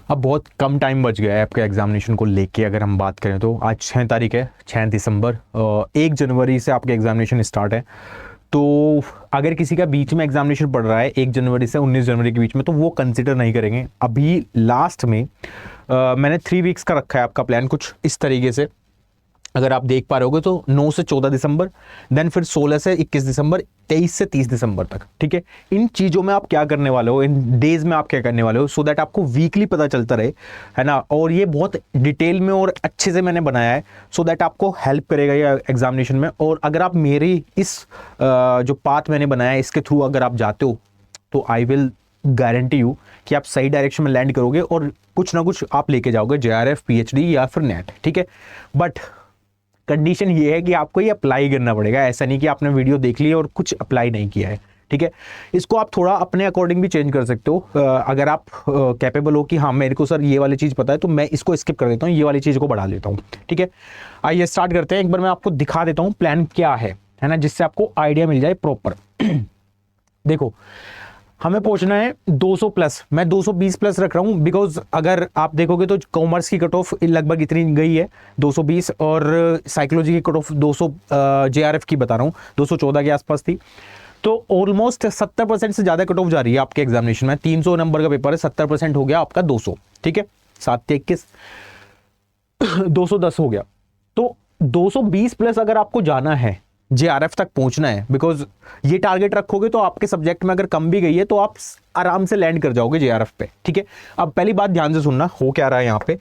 अब बहुत कम टाइम बच गया है आपके एग्जामिनेशन को लेके। अगर हम बात करें तो आज 6 तारीख है, 6 दिसंबर। 1 जनवरी से आपके एग्जामिनेशन स्टार्ट है। तो अगर किसी का बीच में एग्जामिनेशन पड़ रहा है 1 जनवरी से 19 जनवरी के बीच में, तो वो कंसिडर नहीं करेंगे। अभी लास्ट में मैंने 3 वीक्स का रखा है आपका प्लान कुछ इस तरीके से। अगर आप देख पा रहे होगे तो 9 से 14 दिसंबर, देन फिर 16 से 21 दिसंबर, 23 से 30 दिसंबर तक। ठीक है, इन चीज़ों में आप क्या करने वाले हो, इन डेज में आप क्या करने वाले हो, सो दैट आपको वीकली पता चलता रहे, है ना। और ये बहुत डिटेल में और अच्छे से मैंने बनाया है, सो दैट आपको हेल्प करेगा ये एग्जामिनेशन में। और अगर आप मेरी इस जो पाथ मैंने बनाया है इसके थ्रू अगर आप जाते हो, तो आई विल गारंटी यू कि आप सही डायरेक्शन में लैंड करोगे और कुछ ना कुछ आप लेके जाओगे, JRF, PhD या फिर नेट। ठीक है, बट कंडीशन ये है कि आपको ये अप्लाई करना पड़ेगा। ऐसा नहीं कि आपने वीडियो देख ली और कुछ अप्लाई नहीं किया है। ठीक है, इसको आप थोड़ा अपने अकॉर्डिंग भी चेंज कर सकते हो। अगर आप कैपेबल हो कि हाँ मेरे को सर ये वाली चीज़ पता है, तो मैं इसको स्किप कर देता हूँ, ये वाली चीज़ को बढ़ा लेता हूँ। ठीक है, आइए स्टार्ट करते हैं। एक बार मैं आपको दिखा देता हूँ प्लान क्या है ना, जिससे आपको आइडिया मिल जाए प्रॉपर। देखो, हमें पहुंचना है 200 प्लस। मैं 220 प्लस रख रहा हूं बिकॉज अगर आप देखोगे तो कॉमर्स की कट ऑफ लगभग इतनी गई है 220, और साइकोलॉजी की कट ऑफ 200 JRF की बता रहा हूं 214 के आसपास थी। तो ऑलमोस्ट 70% से ज़्यादा कट ऑफ जा रही है आपके एग्जामिनेशन में। 300 नंबर का पेपर है, 70% हो गया आपका 200। ठीक है, 7 से 21 210 हो गया। तो 220 प्लस अगर आपको जाना है, JRF तक पहुंचना है, बिकॉज ये टारगेट रखोगे तो आपके सब्जेक्ट में अगर कम भी गई है तो आप आराम से लैंड कर जाओगे JRF पे। ठीक है, अब पहली बात ध्यान से सुनना, हो क्या रहा है यहाँ पे।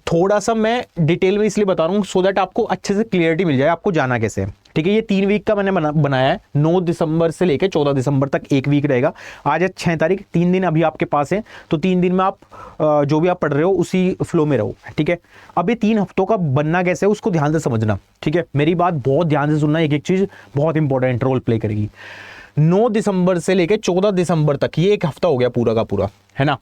थोड़ा सा मैं डिटेल में इसलिए बता रहा हूँ सो दैट आपको अच्छे से क्लियरिटी मिल जाए आपको जाना कैसे है। ठीक है, ये 3 वीक का मैंने बनाया है। 9 दिसंबर से लेकर 14 दिसंबर तक 1 वीक रहेगा। आज है 6 तारीख, 3 दिन अभी आपके पास है। तो 3 दिन में आप जो भी आप पढ़ रहे हो उसी फ्लो में रहो। ठीक है, अब ये 3 हफ्तों का बनना कैसे है उसको ध्यान से समझना। ठीक है, मेरी बात बहुत ध्यान से सुनना, एक एक चीज बहुत इंपॉर्टेंट रोल प्ले करेगी। 9 दिसंबर से लेकर 14 दिसंबर तक ये 1 हफ्ता हो गया पूरा का पूरा, है ना।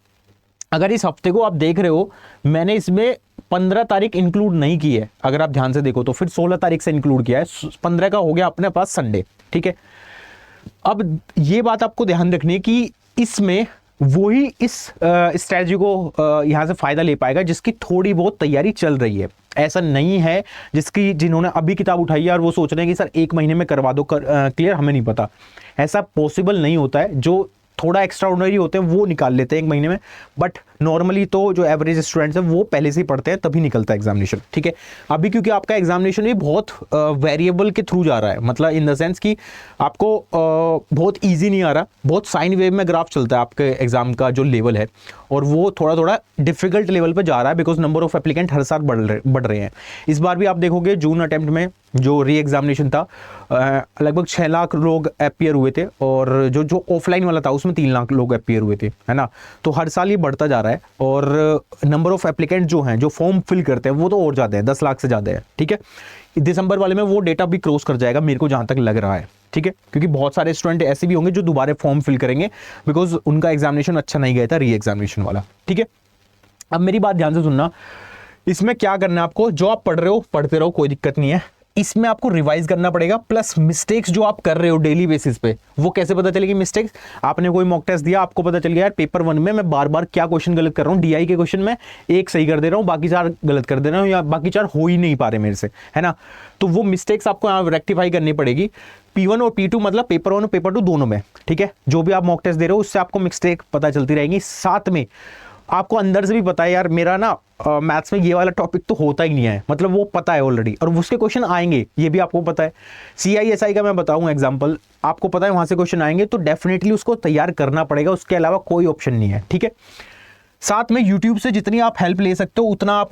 अगर इस हफ्ते को आप देख रहे हो, मैंने इसमें 15 तारीख इंक्लूड नहीं की है। अगर आप ध्यान से देखो तो फिर 16 तारीख से इंक्लूड किया है। 15 का हो गया अपने पास संडे। ठीक है, अब ये बात आपको ध्यान रखनी है कि इसमें वही इस स्ट्रैटेजी को यहाँ से फायदा ले पाएगा जिसकी थोड़ी बहुत तैयारी चल रही है। ऐसा नहीं है जिन्होंने अभी किताब उठाई है और वो सोच रहे हैं कि सर 1 महीने में करवा दो क्लियर, हमें नहीं पता। ऐसा पॉसिबल नहीं होता है। जो थोड़ा एक्स्ट्रा ऑर्डिनरी होते हैं वो निकाल लेते हैं 1 महीने में, बट नॉर्मली तो जो एवरेज स्टूडेंट्स हैं वो पहले से ही पढ़ते हैं तभी निकलता है एग्जामिनेशन। ठीक है, अभी क्योंकि आपका एग्जामिनेशन भी बहुत वेरिएबल के थ्रू जा रहा है, मतलब इन द सेंस कि आपको बहुत इजी नहीं आ रहा, बहुत साइन वेव में ग्राफ चलता है आपके एग्जाम का जो लेवल है, और वो थोड़ा थोड़ा डिफिकल्ट लेवल पर जा रहा है बिकॉज नंबर ऑफ एप्लीकेंट हर साल बढ़ रहे हैं। इस बार भी आप देखोगे जून अटेम्प्ट में जो री एग्जामिनेशन था लगभग 6 लाख लोग अपीयर हुए थे, और जो ऑफलाइन वाला था उसमें 3 लाख लोग अपीयर हुए थे, है ना। तो हर साल ये बढ़ता जा रहा है, और नंबर ऑफ एप्लीकेंट जो हैं जो फॉर्म फिल करते हैं वो तो और ज़्यादा है, 10 लाख से ज़्यादा है। ठीक है, दिसंबर वाले में वो डेटा भी क्रॉस कर जाएगा मेरे को जहाँ तक लग रहा है। ठीक है, क्योंकि बहुत सारे स्टूडेंट ऐसे भी होंगे जो दोबारा फॉर्म फिल करेंगे बिकॉज उनका एग्जामिनेशन अच्छा नहीं गया था री एग्जामिनेशन वाला। ठीक है, अब मेरी बात ध्यान से सुनना, इसमें क्या करना है आपको, जो आप पढ़ रहे हो पढ़ते रहो, कोई दिक्कत नहीं है। इसमें आपको रिवाइज करना पड़ेगा, प्लस मिस्टेक्स जो आप कर रहे हो डेली बेसिस पे वो कैसे पता चलेगी मिस्टेक्स। आपने कोई मॉक टेस्ट दिया, आपको पता चल गया यार पेपर 1 में मैं बार बार क्या क्वेश्चन गलत कर रहा हूँ, DI के क्वेश्चन में 1 सही कर दे रहा हूँ, बाकी 4 गलत कर दे रहा हूँ, या बाकी 4 हो ही नहीं पा रहे मेरे से, है ना। तो वो मिस्टेक्स आपको यहाँ रेक्टिफाई करनी पड़ेगी। P1 और P2 मतलब पेपर 1 और पेपर 2 दोनों में। ठीक है, जो भी आप मॉक टेस्ट दे रहे हो उससे आपको मिस्टेक पता चलती रहेगी। साथ में आपको अंदर से भी पता है यार मेरा ना मैथ्स में ये वाला टॉपिक तो होता ही नहीं है, मतलब वो पता है ऑलरेडी, और उसके क्वेश्चन आएंगे ये भी आपको पता है। CISI का मैं बताऊं एग्जांपल, आपको पता है वहां से क्वेश्चन आएंगे, तो डेफिनेटली उसको तैयार करना पड़ेगा, उसके अलावा कोई ऑप्शन नहीं है। ठीक है, साथ में यूट्यूब से जितनी आप हेल्प ले सकते हो उतना आप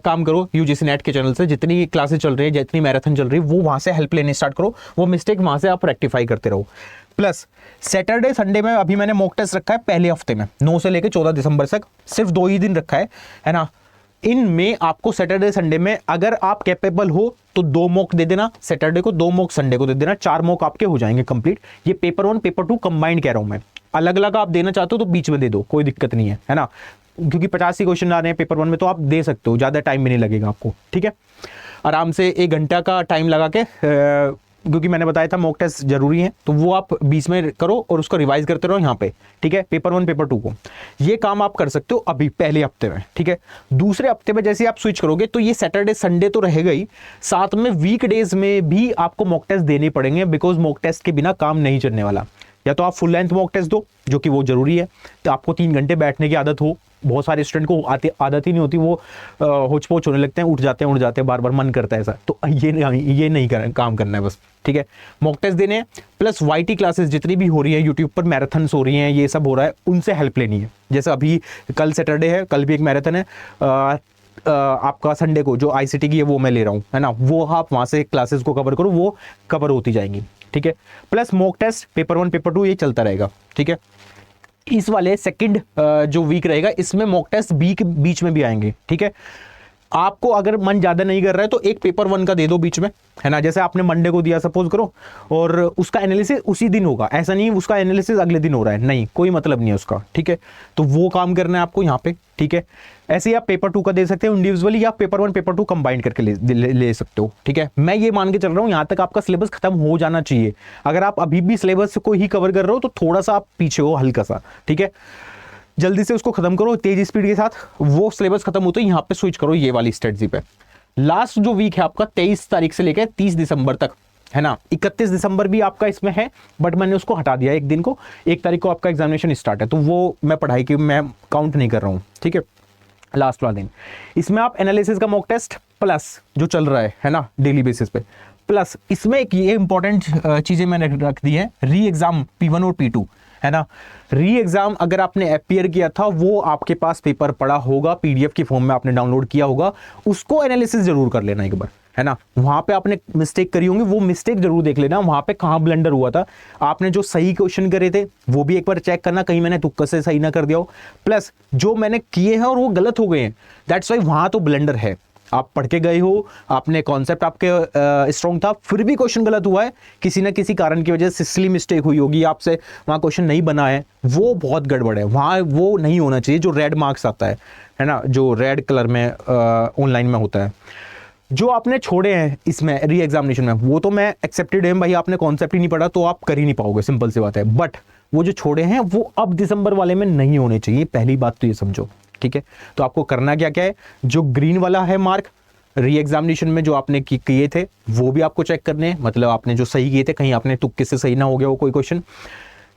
काम करो। UGC नेट के चैनल से जितनी क्लासेस चल रही है, जितनी मैराथन चल रही है, वो वहां से हेल्प लेने स्टार्ट करो, वो मिस्टेक वहां से आप रेक्टिफाई करते रहो। प्लस सैटरडे संडे में अभी मैंने मॉक टेस्ट रखा है पहले हफ्ते में, 9 से लेकर 14 दिसंबर तक, सिर्फ 2 ही दिन रखा है ना। इनमें आपको सैटरडे संडे में अगर आप कैपेबल हो तो 2 मॉक दे देना सैटरडे को, 2 मॉक संडे को दे देना, 4 मॉक आपके हो जाएंगे कंप्लीट। ये पेपर 1 पेपर 2 कंबाइंड कह रहा हूं मैं, अलग अलग आप देना चाहते हो तो बीच में दे दो, कोई दिक्कत नहीं है ना, क्योंकि 50 ही क्वेश्चन आ रहे हैं पेपर 1 में, तो आप दे सकते हो, ज़्यादा टाइम भी नहीं लगेगा आपको। ठीक है, आराम से 1 घंटा का टाइम लगा के क्योंकि मैंने बताया था मॉक टेस्ट जरूरी है, तो वो आप बीच में करो और उसको रिवाइज करते रहो यहाँ पे, ठीक है, पेपर 1 पेपर 2 को। ये काम आप कर सकते हो अभी पहले हफ्ते में, ठीक है। दूसरे हफ्ते में जैसे आप स्विच करोगे तो ये सैटरडे संडे तो रहेगा ही, साथ में वीकडेज में भी आपको मॉक टेस्ट देने पड़ेंगे, बिकॉज मॉक टेस्ट के बिना काम नहीं चलने वाला। या तो आप फुल लेंथ मॉक टेस्ट दो, जो कि वो जरूरी है, तो आपको 3 घंटे बैठने की आदत हो। बहुत सारे स्टूडेंट को आदत ही नहीं होती, वो होच पोच होने लगते हैं, उठ जाते हैं बार बार मन करता है ऐसा, तो ये नहीं काम करना है बस, ठीक है। मॉक टेस्ट देने हैं, प्लस वाईटी क्लासेस जितनी भी हो रही है, यूट्यूब पर मैराथन्स हो रही हैं, ये सब हो रहा है, उनसे हेल्प लेनी है। जैसे अभी कल सैटरडे है, कल भी एक मैराथन है, आपका संडे को जो आईसीटी की है वो मैं ले रहा हूँ, है ना, वो आप वहाँ से क्लासेस को कवर करो, वो कवर होती जाएंगी, ठीक है। Plus mock test paper 1 paper 2 ये चलता रहेगा, ठीक है। इस वाले सेकंड जो वीक रहेगा, इसमें मॉक टेस्ट बीच में भी आएंगे, ठीक है। आपको अगर मन ज्यादा नहीं कर रहा है तो एक पेपर 1 का दे दो बीच में, है ना, जैसे आपने मंडे को दिया सपोज करो, और उसका एनालिसिस उसी दिन होगा, ऐसा नहीं उसका एनालिसिस अगले दिन हो रहा है, नहीं, कोई मतलब नहीं है उसका, ठीक है। तो वो काम करना है आपको यहाँ पे, ठीक है। ऐसे ही आप पेपर 2 का दे सकते हो इंडिविजुअली, या पेपर 1 पेपर 2 कंबाइन करके ले सकते हो, ठीक है। मैं ये मान के चल रहा हूँ यहाँ तक आपका सिलेबस खत्म हो जाना चाहिए। अगर आप अभी भी सिलेबस को ही कवर कर रहे हो तो थोड़ा सा आप पीछे हो, हल्का सा, ठीक है। जल्दी से उसको खत्म करो तेज स्पीड के साथ, वो सिलेबस खत्म होते ही यहाँ पे स्विच करो ये वाली स्ट्रेटजी पे। लास्ट जो वीक है आपका 23 तारीख से लेकर 30 दिसंबर तक, है ना, 31 दिसंबर भी आपका इसमें है, बट मैंने उसको हटा दिया एक दिन को, 1 तारीख को आपका एग्जामिनेशन स्टार्ट है, तो वो मैं पढ़ाई की मैं काउंट नहीं कर रहा हूँ, ठीक है, लास्ट वाला दिन। इसमें आप एनालिसिस का मॉक टेस्ट प्लस जो चल रहा है ना डेली बेसिस पे, प्लस इसमें एक ये इंपॉर्टेंट चीजें मैंने रख दी है, री एग्जाम P1 और P2, है ना। री एग्जाम अगर आपने अपीयर किया था, वो आपके पास पेपर पड़ा होगा, पीडीएफ की फॉर्म में आपने डाउनलोड किया होगा, उसको एनालिसिस जरूर कर लेना एक बार, है ना। वहां पे आपने मिस्टेक करी होंगी, वो मिस्टेक जरूर देख लेना, वहां पे कहां ब्लंडर हुआ था, आपने जो सही क्वेश्चन करे थे वो भी एक बार चेक करना, कहीं मैंने तुक्का से सही ना कर दिया हो, प्लस जो मैंने किए हैं और वो गलत हो गए हैं, दैट्स वाई वहां तो ब्लंडर है। आप पढ़ के गए हो, आपने कॉन्सेप्ट आपके स्ट्रॉन्ग था, फिर भी क्वेश्चन गलत हुआ है, किसी ना किसी कारण की वजह से सिली मिस्टेक हुई होगी, आपसे वहां क्वेश्चन नहीं बना है, वो बहुत गड़बड़ है, वहां वो नहीं होना चाहिए। जो रेड मार्क्स आता है ना, जो रेड कलर में ऑनलाइन में होता है, जो आपने छोड़े हैं इसमें री एग्जामिनेशन में, वो तो मैं एक्सेप्टेड है भाई, आपने कॉन्सेप्ट ही नहीं पढ़ा तो आप कर ही नहीं पाओगे, सिंपल सी बात है। बट वो जो छोड़े हैं वो अब दिसंबर वाले में नहीं होने चाहिए, पहली बात तो ये समझो, ठीक है। तो आपको करना क्या क्या है, जो ग्रीन वाला है मार्क री एग्जामिनेशन में जो आपने किए थे वो भी आपको चेक करने हैं, मतलब आपने जो सही किए थे, कहीं आपने तुक्के से सही ना हो गया हो कोई क्वेश्चन।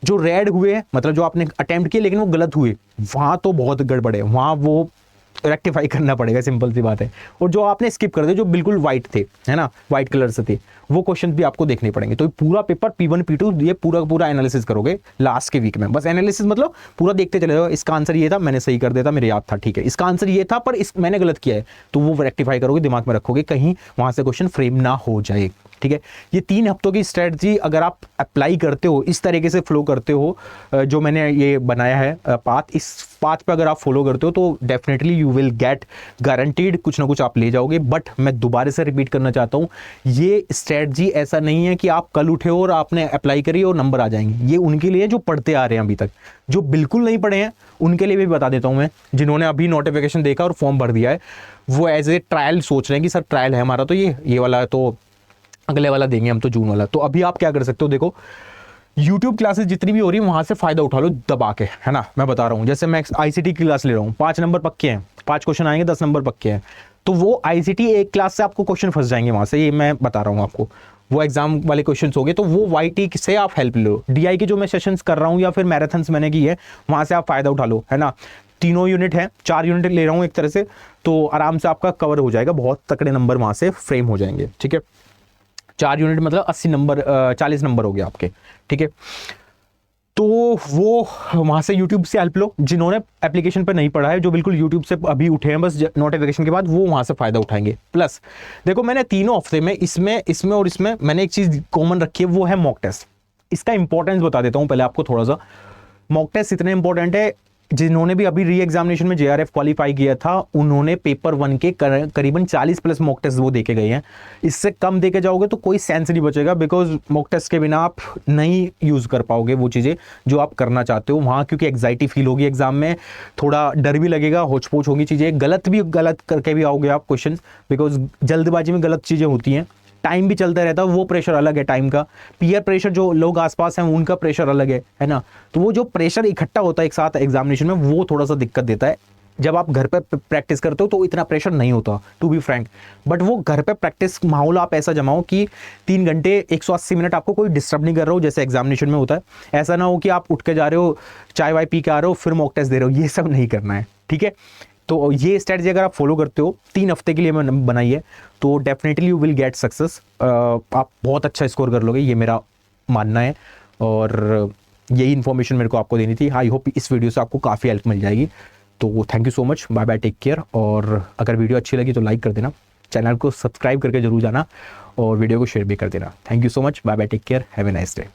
जो रेड हुए हैं, मतलब जो आपने अटेम्प्ट किए लेकिन वो गलत हुए, वहां तो बहुत गड़बड़ है, वहां वो रेक्टिफाई करना पड़ेगा, सिंपल सी बात है। और जो आपने स्किप कर दिए, जो बिल्कुल व्हाइट थे, है ना, व्हाइट कलर से थे, वो क्वेश्चन भी आपको देखने पड़ेंगे। तो पूरा पेपर P1 P2 ये पूरा एनालिसिस करोगे लास्ट के वीक में, बस एनालिसिस मतलब पूरा देखते चले जाओ, इसका आंसर ये था, मैंने सही कर दिया था, मेरे याद था, ठीक है, इसका आंसर ये था पर मैंने गलत किया है, तो वो रेक्टिफाई करोगे, दिमाग में रखोगे, कहीं वहां से क्वेश्चन फ्रेम ना हो जाए, ठीक है। ये 3 हफ्तों की स्ट्रेटजी अगर आप अप्लाई करते हो, इस तरीके से फ्लो करते हो, जो मैंने ये बनाया है पाथ, इस पाथ पे अगर आप फॉलो करते हो तो definitely you will get guaranteed कुछ ना कुछ आप ले जाओगे। बट मैं दोबारा से रिपीट करना चाहता हूँ, ये स्ट्रेटजी ऐसा नहीं है कि आप कल उठे हो और आपने अप्लाई करी और नंबर आ जाएंगे। ये उनके लिए जो पढ़ते आ रहे हैं अभी तक, जो बिल्कुल नहीं पढ़े हैं उनके लिए भी बता देता हूँ मैं, जिन्होंने अभी नोटिफिकेशन देखा और फॉर्म भर दिया है, वो एज ए ट्रायल सोच रहे हैं कि सर ट्रायल है हमारा, तो ये वाला तो अगले वाला देंगे हम, तो जून वाला। तो अभी आप क्या कर सकते हो, देखो YouTube क्लासेस जितनी भी हो रही है वहां से फायदा उठा लो दबा के, है ना। मैं बता रहा हूँ, जैसे मैं ICT की क्लास ले रहा हूँ, 5 नंबर पक्के हैं, 5 क्वेश्चन आएंगे, 10 नंबर पक्के हैं, तो वो ICT एक क्लास से आपको क्वेश्चन फंस जाएंगे वहां से, ये मैं बता रहा हूँ आपको। वो एग्जाम वाले क्वेश्चन हो गए, तो वो YT से आप हेल्प लो। DI के जो मैं सेशंस कर रहा हूँ या फिर मैराथन्स मैंने की है, वहां से आप फायदा उठा लो, है ना। 3 यूनिट है, 4 यूनिट ले रहा हूँ एक तरह से, तो आराम से आपका कवर हो जाएगा, बहुत तकड़े नंबर वहां से फ्रेम हो जाएंगे, ठीक है। 4 यूनिट मतलब 80 नंबर, 40 नंबर हो गया आपके, ठीक है। तो वो वहां से YouTube से हेल्प लो, जिन्होंने एप्लीकेशन पे नहीं पढ़ा है, जो बिल्कुल YouTube से अभी उठे हैं बस नोटिफिकेशन के बाद, वो वहां से फायदा उठाएंगे। प्लस देखो मैंने तीनों हफ्ते में इसमें और इसमें मैंने एक चीज कॉमन रखी है, वो है मॉक टेस्ट। इसका इंपॉर्टेंस बता देता हूं पहले आपको थोड़ा सा। मॉक टेस्ट इतने इंपॉर्टेंट है, जिन्होंने भी अभी री एग्जामिनेशन में JRF क्वालिफाई किया था, उन्होंने पेपर 1 के करीबन 40 प्लस मॉक टेस्ट वो देके गए हैं। इससे कम देके जाओगे तो कोई सेंस नहीं बचेगा, बिकॉज मॉक टेस्ट के बिना आप नहीं यूज कर पाओगे वो चीजें जो आप करना चाहते हो वहां, क्योंकि एग्जाइटी फील होगी एग्जाम में, थोड़ा डर भी लगेगा, होच पोच होगी चीजें, गलत करके भी आओगे आप क्वेश्चन, बिकॉज जल्दबाजी में गलत चीजें होती हैं, टाइम भी चलता रहता है, वो प्रेशर अलग है टाइम का। पीयर प्रेशर, जो लोग आसपास हैं उनका प्रेशर अलग है ना। तो वो जो प्रेशर इकट्ठा होता है एक साथ एग्जामिनेशन में, वो थोड़ा सा दिक्कत देता है। जब आप घर पे प्रैक्टिस करते हो तो इतना प्रेशर नहीं होता, टू बी फ्रैंक। बट वो घर पे प्रैक्टिस माहौल आप ऐसा जमाओ कि 3 घंटे 180 मिनट आपको कोई डिस्टर्ब नहीं कर रहा हो, जैसे एग्जामिनेशन में होता है। ऐसा ना हो कि आप उठ के जा रहे हो, चाय वाय पी के आ रहे हो, फिर मॉक टेस्ट दे रहे हो, ये सब नहीं करना है, ठीक है। तो ये स्ट्रेटजी अगर आप फॉलो करते हो 3 हफ्ते के लिए मैंने बनाई है, तो definitely you will get success. आप बहुत अच्छा स्कोर कर लोगे, ये मेरा मानना है। और यही इन्फॉर्मेशन मेरे को आपको देनी थी। आई होप इस वीडियो से आपको काफ़ी हेल्प मिल जाएगी। तो thank you so much, bye bye, take care. और अगर वीडियो अच्छी लगी तो लाइक कर देना, चैनल को सब्सक्राइब करके जरूर जाना, और वीडियो को शेयर भी कर देना। Thank you so much, bye bye, take care, have a nice day.